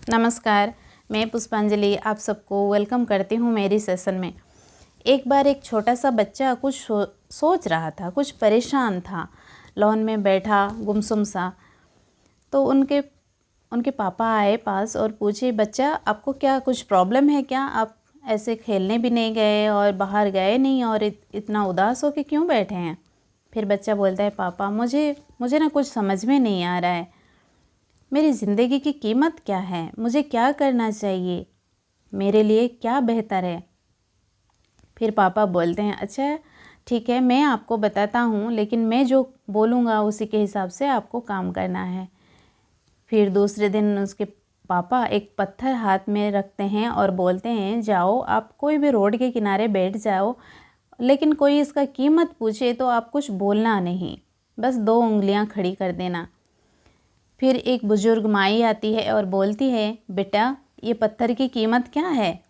नमस्कार, मैं पुष्पांजलि आप सबको वेलकम करती हूँ मेरी सेशन में। एक बार एक छोटा सा बच्चा कुछ सोच रहा था, कुछ परेशान था, लॉन में बैठा गुमसुम सा। तो उनके पापा आए पास और पूछे, बच्चा आपको क्या कुछ प्रॉब्लम है क्या? आप ऐसे खेलने भी नहीं गए और बाहर गए नहीं और इतना उदास होके क्यों बैठे हैं? फिर बच्चा बोलता है, पापा मुझे ना कुछ समझ में नहीं आ रहा है। मेरी ज़िंदगी की कीमत क्या है? मुझे क्या करना चाहिए? मेरे लिए क्या बेहतर है? फिर पापा बोलते हैं, अच्छा ठीक है, मैं आपको बताता हूँ, लेकिन मैं जो बोलूँगा उसी के हिसाब से आपको काम करना है। फिर दूसरे दिन उसके पापा एक पत्थर हाथ में रखते हैं और बोलते हैं, जाओ आप कोई भी रोड के किनारे बैठ जाओ, लेकिन कोई इसका कीमत पूछे तो आप कुछ बोलना नहीं, बस 2 उंगलियां खड़ी कर देना। फिर एक बुजुर्ग माई आती है और बोलती है, बेटा ये पत्थर की कीमत क्या है?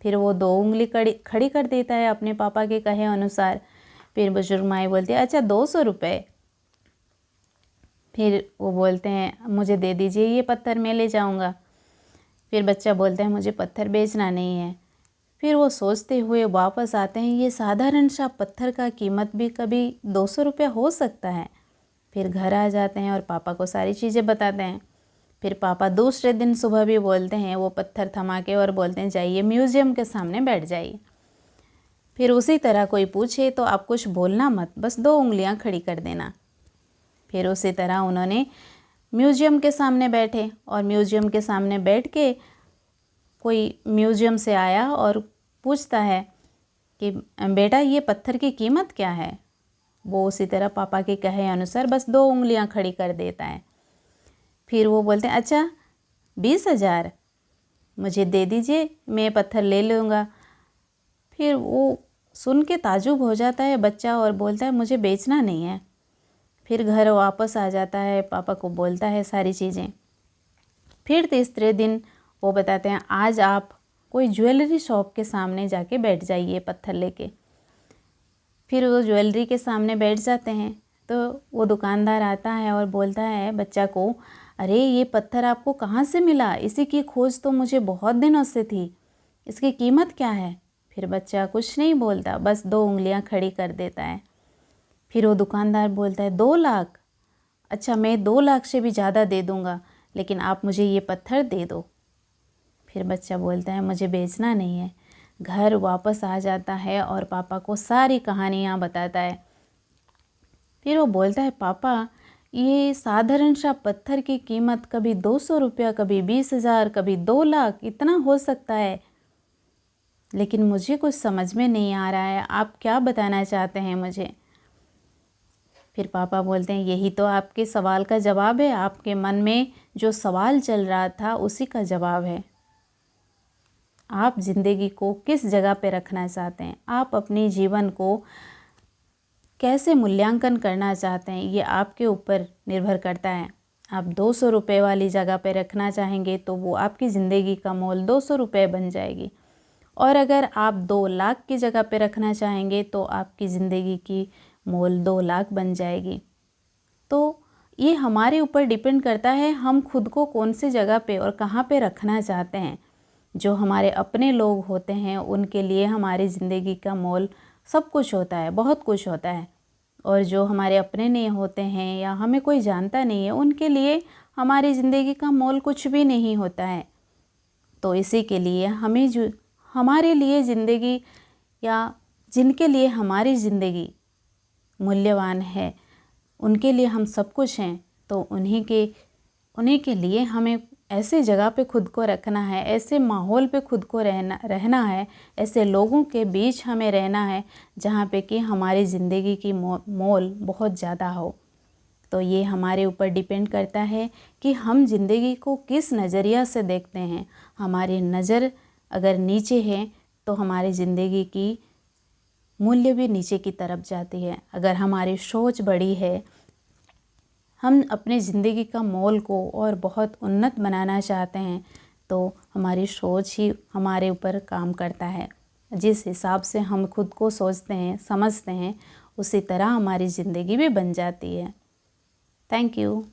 फिर वो 2 उंगली खड़ी कर देता है अपने पापा के कहे अनुसार। फिर बुजुर्ग माई बोलती है, अच्छा 200 रुपये। फिर वो बोलते हैं, मुझे दे दीजिए ये पत्थर, मैं ले जाऊंगा। फिर बच्चा बोलता है, मुझे पत्थर बेचना नहीं है। फिर वो सोचते हुए वापस आते हैं, ये साधारण सा पत्थर का कीमत भी कभी 200 रुपये हो सकता है। फिर घर आ जाते हैं और पापा को सारी चीज़ें बताते हैं। फिर पापा दूसरे दिन सुबह भी बोलते हैं, वो पत्थर थमा के और बोलते हैं, जाइए म्यूज़ियम के सामने बैठ जाइए। फिर उसी तरह कोई पूछे तो आप कुछ बोलना मत, बस 2 उंगलियां खड़ी कर देना। फिर उसी तरह उन्होंने म्यूज़ियम के सामने बैठे और म्यूज़ियम के सामने बैठ के कोई म्यूज़ियम से आया और पूछता है कि बेटा ये पत्थर की कीमत क्या है? वो उसी तरह पापा के कहे अनुसार बस 2 उंगलियां खड़ी कर देता है। फिर वो बोलते हैं, अच्छा 20,000 मुझे दे दीजिए, मैं पत्थर ले लूँगा। फिर वो सुन के ताजुब हो जाता है बच्चा और बोलता है, मुझे बेचना नहीं है। फिर घर वापस आ जाता है, पापा को बोलता है सारी चीज़ें। फिर तीसरे दिन वो बताते हैं, आज आप कोई ज्वेलरी शॉप के सामने जाके बैठ जाइए पत्थर लेके। फिर वो ज्वेलरी के सामने बैठ जाते हैं तो वो दुकानदार आता है और बोलता है बच्चा को, अरे ये पत्थर आपको कहाँ से मिला? इसी की खोज तो मुझे बहुत दिनों से थी, इसकी कीमत क्या है? फिर बच्चा कुछ नहीं बोलता, बस 2 उंगलियां खड़ी कर देता है। फिर वो दुकानदार बोलता है, 2 लाख? अच्छा मैं 2 लाख से भी ज़्यादा दे दूँगा, लेकिन आप मुझे ये पत्थर दे दो। फिर बच्चा बोलता है, मुझे बेचना नहीं है। घर वापस आ जाता है और पापा को सारी कहानियाँ बताता है। फिर वो बोलता है, पापा ये साधारण सा पत्थर की कीमत कभी 200 रुपया, कभी 20,000, कभी 2 लाख, इतना हो सकता है, लेकिन मुझे कुछ समझ में नहीं आ रहा है, आप क्या बताना चाहते हैं मुझे? फिर पापा बोलते हैं, यही तो आपके सवाल का जवाब है, आपके मन में जो सवाल चल रहा था उसी का जवाब है। आप ज़िंदगी को किस जगह पे रखना चाहते हैं? आप अपने जीवन को कैसे मूल्यांकन करना चाहते हैं, ये आपके ऊपर निर्भर करता है। आप 200 रुपये वाली जगह पे रखना चाहेंगे तो वो आपकी ज़िंदगी का मोल 200 रुपये बन जाएगी, और अगर आप 2 लाख की जगह पे रखना चाहेंगे तो आपकी ज़िंदगी की मोल 2 लाख बन जाएगी। तो ये हमारे ऊपर डिपेंड करता है, हम खुद को कौन सी जगह पे और कहाँ पे रखना चाहते हैं। जो हमारे अपने लोग होते हैं उनके लिए हमारी ज़िंदगी का मोल सब कुछ होता है, बहुत कुछ होता है, और जो हमारे अपने नहीं होते हैं या हमें कोई जानता नहीं है उनके लिए हमारी ज़िंदगी का मोल कुछ भी नहीं होता है। तो इसी के लिए हमें जो हमारे लिए ज़िंदगी या जिनके लिए हमारी ज़िंदगी मूल्यवान है उनके लिए हम सब कुछ हैं, तो उन्हीं के लिए हमें ऐसे जगह पे खुद को रखना है, ऐसे माहौल पे खुद को रहना है, ऐसे लोगों के बीच हमें रहना है जहाँ पे कि हमारी ज़िंदगी की मोल बहुत ज़्यादा हो। तो ये हमारे ऊपर डिपेंड करता है कि हम ज़िंदगी को किस नज़रिया से देखते हैं। हमारी नज़र अगर नीचे है तो हमारी ज़िंदगी की मूल्य भी नीचे की तरफ जाती है। अगर हमारी सोच बड़ी है, हम अपनी ज़िंदगी का मोल को और बहुत उन्नत बनाना चाहते हैं, तो हमारी सोच ही हमारे ऊपर काम करता है। जिस हिसाब से हम खुद को सोचते हैं, समझते हैं, उसी तरह हमारी ज़िंदगी भी बन जाती है। Thank you.